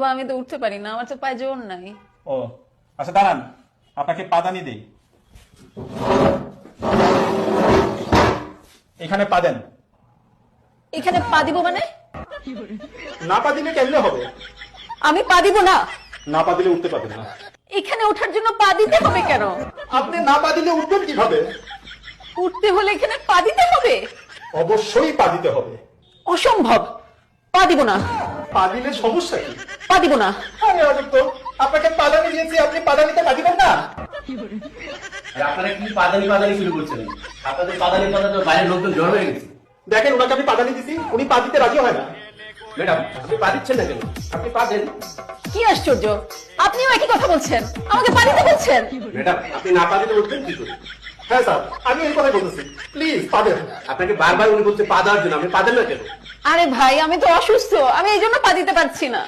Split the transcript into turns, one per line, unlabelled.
বাবা আমি তো উঠতে পারি না, আমার তো পায়ে জোর নাই।
ও আচ্ছা দাঁড়ান, আপনাকে পাদানি দেই, এখানে পা দেন।
এখানে পা দিব মানে?
না পা দিলে কেমনে হবে?
আমি পা দিব না।
না পা দিলে উঠতে পারবেন না।
এখানে ওঠার জন্য পা দিতে হবে কেন?
আপনি না পা দিলে উঠবেন কিভাবে?
উঠতে হলে এখানে পা দিতে হবে?
অবশ্যই পা দিতে হবে।
অসম্ভব, পা দিব না।
পা দিলে সমস্যা কি?
পা দিব না।
আরে অযোগ্য, আপনাকে পাদানি দিয়েছি, আপনি পাদানিতে পা দিবেন না?
আপনারা কি পাদানি পাদানি শুরু করছেন? আপনাদের পাদানি কথা তো বাইরের লোকজন জড় হয়ে গেছে।
দেখেন ওনাকে আমি পাদানি দিছি, উনি পা দিতে রাজি হয় না।
ম্যাডাম আপনি পা দিচ্ছেন না কেন? আপনি পা দেন।
কি আশ্চর্য, আপনিও একই কথা বলছেন, আমাকে পা দিতে বলছেন।
ম্যাডাম আপনি না পা দিলে উঠবেন কি করে?
হ্যাঁ স্যার, আমি এই কথাই বলতেছি, প্লিজ পা দেন।
আপনাকে বারবার উনি বলছে পা দেওয়ার জন্য, আপনি পা দেন না কেন?
আরে ভাই আমি তো অসুস্থ, আমি এই জন্য পা দিতে পারছি না।